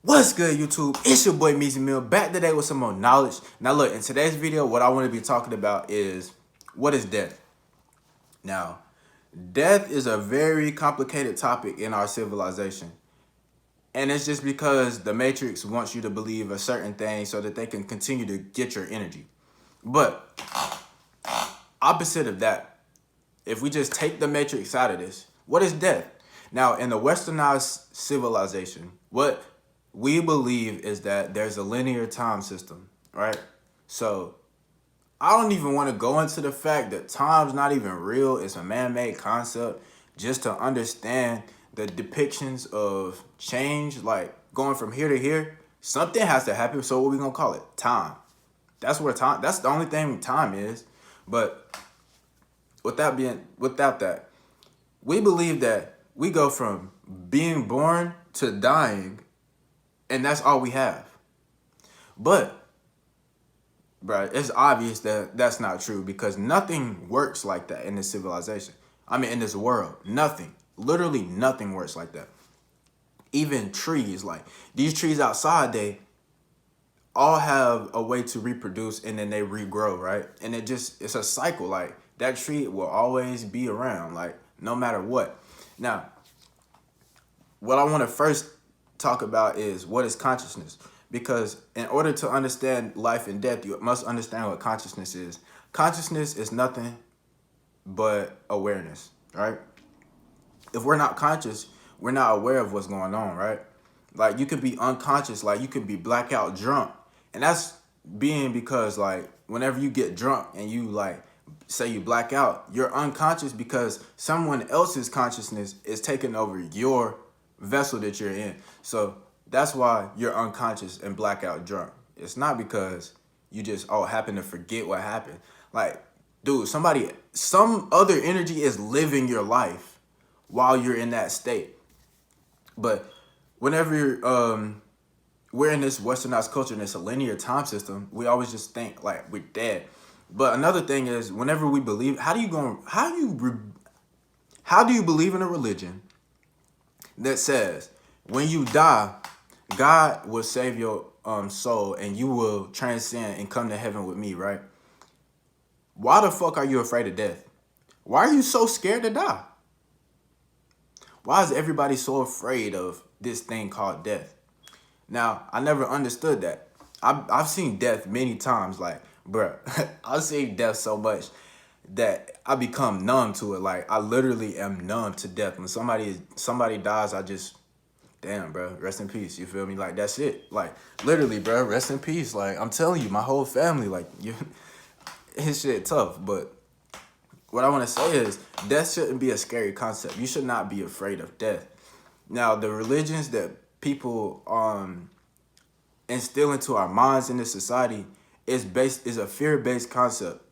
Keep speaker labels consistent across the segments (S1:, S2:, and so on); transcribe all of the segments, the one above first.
S1: What's good, YouTube? It's your boy Meezy back today with some more knowledge. Now look, in today's video, what I want to be talking about is what is death? Now, death is a very complicated topic in our civilization. And it's just because the Matrix wants you to believe a certain thing so that they can continue to get your energy. But opposite of that, if we just take the Matrix out of this, what is death? Now, in the westernized civilization, what we believe is that there's a linear time system, right? So I don't even want to go into the fact that time's not even real. It's a man-made concept just to understand the depictions of change, like going from here to here. Something has to happen. So what we gonna call it? Time. That's where time, that's the only thing time is. But without that, we believe that we go from being born to dying, and that's all we have. But, bro, it's obvious that that's not true because nothing works like that in this civilization. I mean, in this world, nothing. Literally nothing works like that. Even trees, like these trees outside, they all have a way to reproduce and then they regrow, right? And it's a cycle. Like that tree will always be around, like no matter what. Now, what I want to first talk about is what is consciousness, because in order to understand life and death, you must understand what consciousness is. Consciousness is nothing but awareness, right? If we're not conscious, we're not aware of what's going on, right? Like you could be unconscious, like you could be blackout drunk, and that's being because like whenever you get drunk and you like say you black out, you're unconscious because someone else's consciousness is taking over your vessel that you're in. So that's why you're unconscious and blackout drunk. It's not because you just happen to forget what happened. Like, dude, some other energy is living your life while you're in that state. But whenever we're in this westernized culture and it's a linear time system, we always just think like we're dead. But another thing is, whenever we believe, how do you believe in a religion that says when you die, God will save your soul and you will transcend and come to heaven with me, right? Why the fuck are you afraid of death? Why are you so scared to die? Why is everybody so afraid of this thing called death? Now, I never understood that. I've seen death many times, like, bruh, I've seen death so much that I become numb to it. Like, I literally am numb to death. When somebody dies, I just, damn, bro, rest in peace. You feel me? Like, that's it. Like, literally, bro, rest in peace. Like, I'm telling you, my whole family, like, his shit tough. But what I want to say is, death shouldn't be a scary concept. You should not be afraid of death. Now, the religions that people instill into our minds in this society is a fear-based concept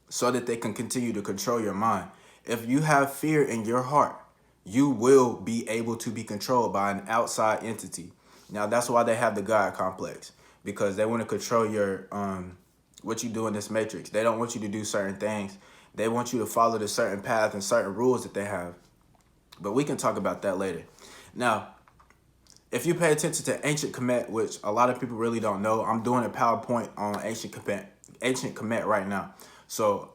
S1: so that they can continue to control your mind. If you have fear in your heart, you will be able to be controlled by an outside entity. Now, that's why they have the God complex, because they want to control your what you do in this matrix. They don't want you to do certain things. They want you to follow the certain path and certain rules that they have. But we can talk about that later. Now, if you pay attention to ancient Kemet, which a lot of people really don't know, I'm doing a PowerPoint on ancient Kemet right now. So,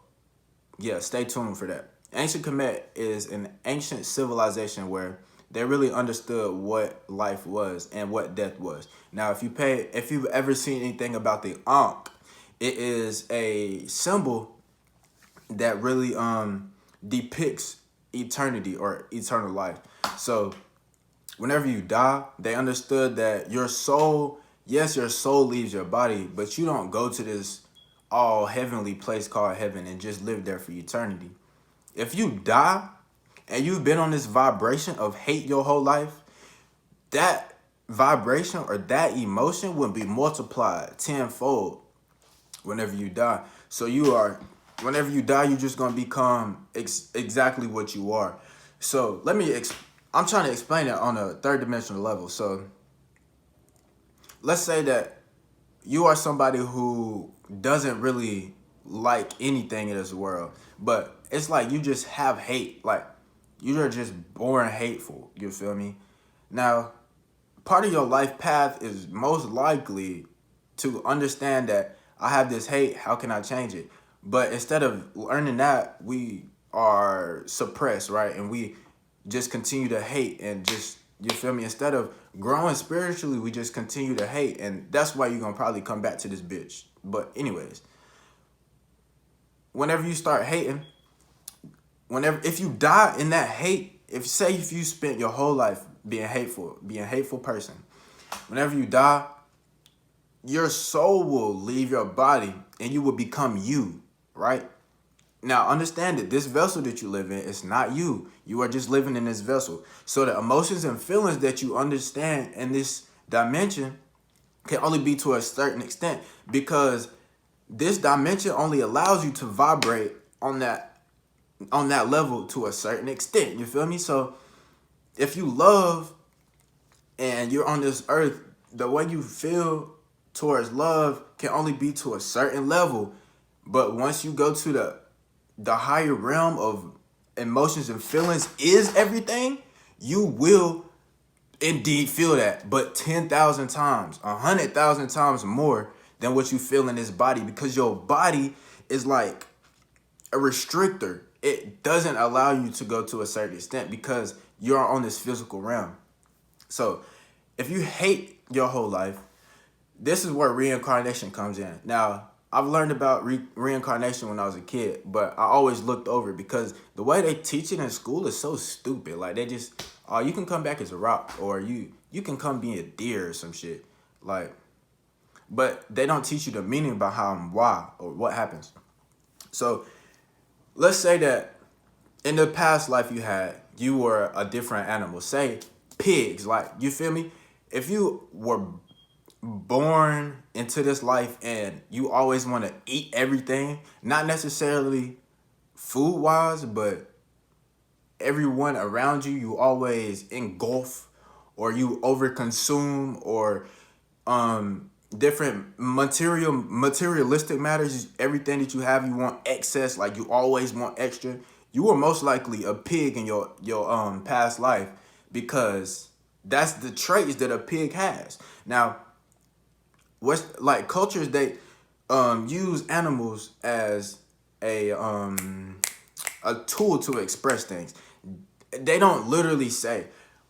S1: yeah, stay tuned for that. Ancient Kemet is an ancient civilization where they really understood what life was and what death was. Now, if you've ever seen anything about the Ankh, it is a symbol that really depicts eternity or eternal life. So whenever you die, they understood that your soul, yes, your soul leaves your body, but you don't go to this all heavenly place called heaven and just live there for eternity. If you die and you've been on this vibration of hate your whole life, that vibration or that emotion will be multiplied tenfold whenever you die. So whenever you die, you're just going to become exactly what you are. So I'm trying to explain it on a third dimensional level. So let's say that you are somebody who doesn't really like anything in this world, but it's like you just have hate. Like you're just born hateful. You feel me? Now, part of your life path is most likely to understand that I have this hate, how can I change it? But instead of learning that, we are suppressed, right? And we just continue to hate and just, you feel me? Instead of growing spiritually, we just continue to hate. And that's why you're going to probably come back to this bitch. But anyways, whenever you start hating, if you die in that hate, if you spent your whole life being a hateful person, whenever you die, your soul will leave your body and you will become you, right? Now, understand that this vessel that you live in is not you. You are just living in this vessel. So the emotions and feelings that you understand in this dimension can only be to a certain extent, because this dimension only allows you to vibrate on that level to a certain extent. You feel me? So if you love and you're on this earth, the way you feel towards love can only be to a certain level. But once you go to the higher realm of emotions and feelings is everything, you will indeed feel that, but 10,000 times, 100,000 times more than what you feel in this body, because your body is like a restrictor. It doesn't allow you to go to a certain extent because you're on this physical realm. So if you hate your whole life, this is where reincarnation comes in. Now, I've learned about reincarnation when I was a kid, but I always looked over it because the way they teach it in school is so stupid. Like, they just, oh, you can come back as a rock, or you can come be a deer or some shit. Like, but they don't teach you the meaning about how and why or what happens. So let's say that in the past life you were a different animal, say pigs, like, you feel me? If you were born into this life and you always want to eat everything, not necessarily food wise, but everyone around you, you always engulf or you overconsume, or different materialistic matters, everything that you have, you want excess, like you always want extra. You were most likely a pig in your past life, because that's the traits that a pig has. Now, what's like cultures, they use animals as a tool to express things. They don't literally say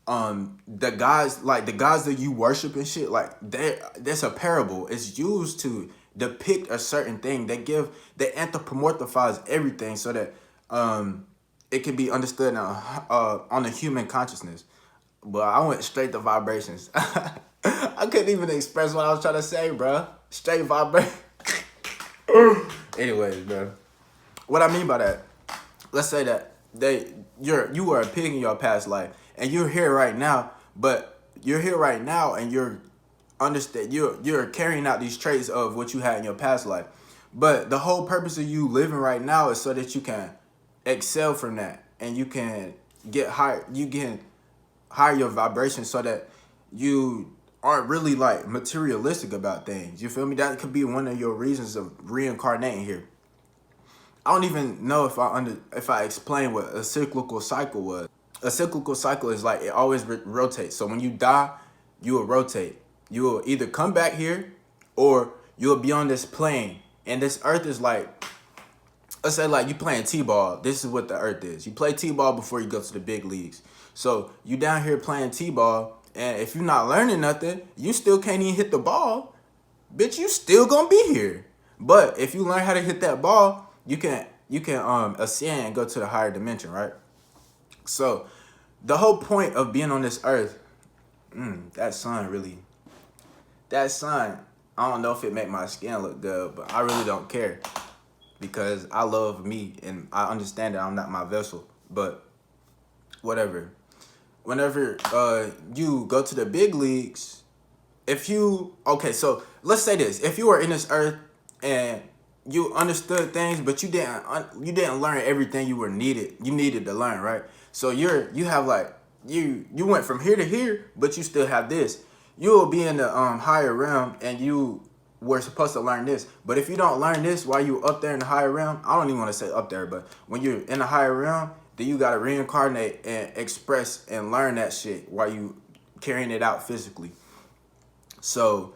S1: the gods that you worship and shit, like that's a parable. It's used to depict a certain thing. They anthropomorphize everything so that it can be understood on the human consciousness. But I went straight to vibrations. I couldn't even express what I was trying to say, bro. Straight vibration. Anyways, bro, what I mean by that, let's say that you were a pig in your past life, and you're here right now, and you're carrying out these traits of what you had in your past life. But the whole purpose of you living right now is so that you can excel from that, and you can get higher. You can higher your vibration so that you aren't really like materialistic about things. You feel me? That could be one of your reasons of reincarnating here. I don't even know if I explain what a cyclical cycle was. A cyclical cycle is like, it always rotates. So when you die, you will rotate. You will either come back here, or you will be on this plane. And this earth is like, let's say like you playing T-ball. This is what the earth is. You play T-ball before you go to the big leagues. So you down here playing T-ball, and if you're not learning nothing, you still can't even hit the ball. Bitch, you still gonna be here. But if you learn how to hit that ball, you can ascend and go to the higher dimension, right? So the whole point of being on this earth, that sun, I don't know if it make my skin look good, but I really don't care, because I love me and I understand that I'm not my vessel. But whatever. Whenever you go to the big leagues, so let's say this: if you were in this earth and you understood things, but you didn't learn everything you needed to learn, right? So you went from here to here, but you still have this. You will be in the higher realm, and you were supposed to learn this. But if you don't learn this while you up there in the higher realm, I don't even want to say up there, but when you're in the higher realm, then you gotta reincarnate and express and learn that shit while you carrying it out physically. So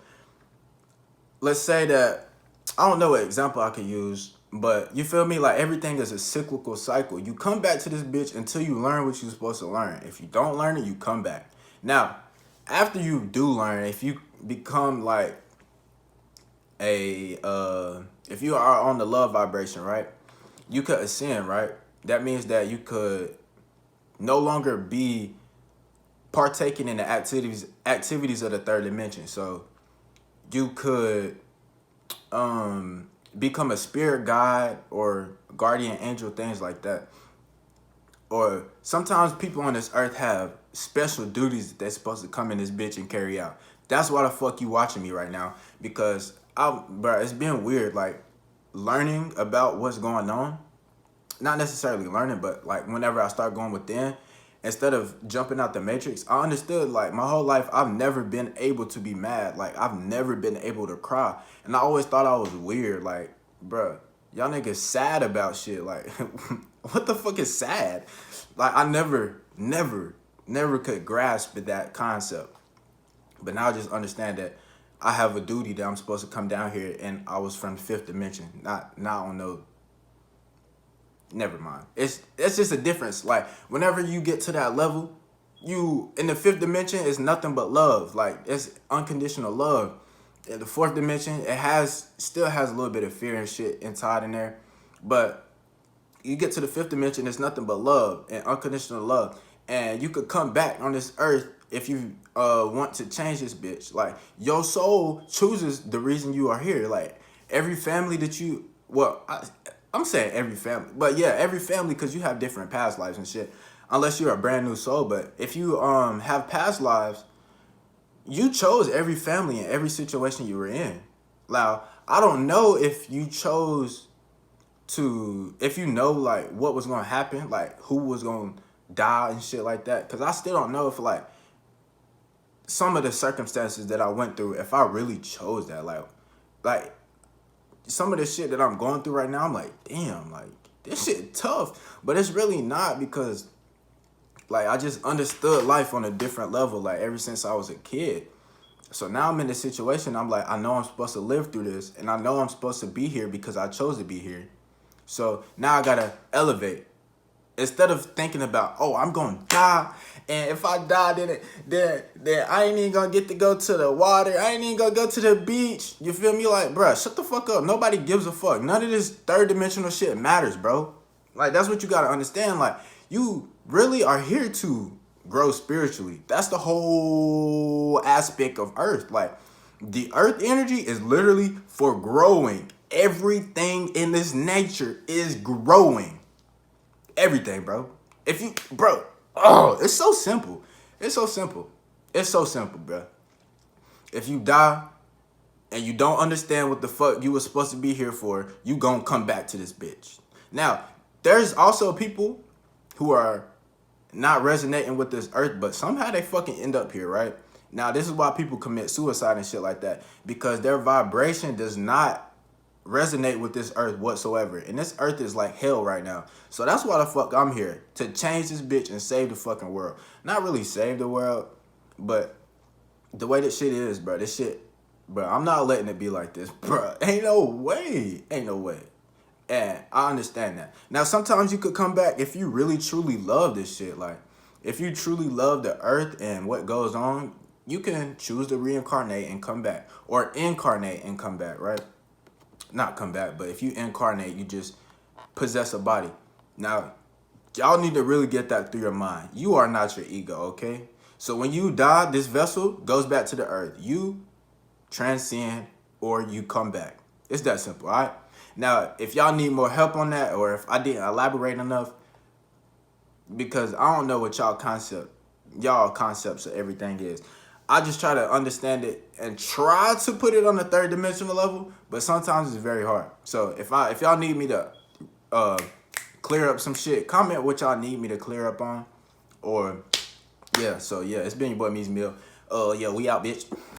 S1: let's say that, I don't know what example I could use, but you feel me? Like everything is a cyclical cycle. You come back to this bitch until you learn what you're supposed to learn. If you don't learn it, you come back. Now, after you do learn, if you become like if you are on the love vibration, right? You could ascend, right? That means that you could no longer be partaking in the activities of the third dimension. So you could become a spirit guide or guardian angel, things like that. Or sometimes people on this earth have special duties that they're supposed to come in this bitch and carry out. That's why the fuck you watching me right now, because bro, it's been weird, like learning about what's going on. Not necessarily learning, but like whenever I start going within, instead of jumping out the matrix, I understood like my whole life I've never been able to be mad. Like I've never been able to cry. And I always thought I was weird. Like, bruh, y'all niggas sad about shit. Like, what the fuck is sad? Like I never could grasp that concept. But now I just understand that I have a duty that I'm supposed to come down here, and I was from the fifth dimension. Not on no. Never mind. It's just a difference. Like whenever you get to that level, you in the fifth dimension is nothing but love. Like it's unconditional love. In the fourth dimension, it still has a little bit of fear and shit inside in there, but you get to the fifth dimension, it's nothing but love and unconditional love. And you could come back on this earth if you want to change this bitch. Like your soul chooses the reason you are here. Like every family that you, I'm saying every family, but yeah, every family, because you have different past lives and shit, unless you're a brand new soul. But if you have past lives, you chose every family and every situation you were in. Now, I don't know if you chose to, if you know like what was going to happen, like who was going to die and shit like that, because I still don't know if like some of the circumstances that I went through, if I really chose that. Like some of the shit that I'm going through right now, I'm like, damn, like this shit tough. But it's really not, because like I just understood life on a different level, like ever since I was a kid. So now I'm in this situation, I'm like, I know I'm supposed to live through this, and I know I'm supposed to be here because I chose to be here. So now I gotta elevate. Instead of thinking about, oh, I'm gonna die, and if I die, then I ain't even gonna get to go to the water, I ain't even gonna go to the beach. You feel me? Like, bruh, shut the fuck up. Nobody gives a fuck. None of this third dimensional shit matters, bro. Like, that's what you gotta understand. Like, you really are here to grow spiritually. That's the whole aspect of Earth. Like, the Earth energy is literally for growing. Everything in this nature is growing. Everything, bro. It's so simple. It's so simple. It's so simple, bro. If you die and you don't understand what the fuck you were supposed to be here for, you gonna come back to this bitch. Now, there's also people who are not resonating with this earth, but somehow they fucking end up here, right? Now, this is why people commit suicide and shit like that, because their vibration does not resonate with this earth whatsoever. And this earth is like hell right now. So that's why the fuck I'm here, to change this bitch and save the fucking world. Not really save the world, but the way this shit is, bro, this shit, bro, I'm not letting it be like this, bro. Ain't no way. Ain't no way. And I understand that. Now, sometimes you could come back if you really truly love this shit. Like, if you truly love the earth and what goes on, you can choose to reincarnate and come back, or incarnate and come back, right? Not come back, but if you incarnate, you just possess a body. Now, y'all need to really get that through your mind. You are not your ego, okay? So when you die, this vessel goes back to the earth. You transcend or you come back. It's that simple, all right? Now, if y'all need more help on that, or if I didn't elaborate enough, because I don't know what y'all concepts of everything is. I just try to understand it and try to put it on the third dimensional level, but sometimes it's very hard. So if y'all need me to clear up some shit, comment what y'all need me to clear up on. Or yeah, so yeah, it's been your boy Meezy. Yeah, we out, bitch.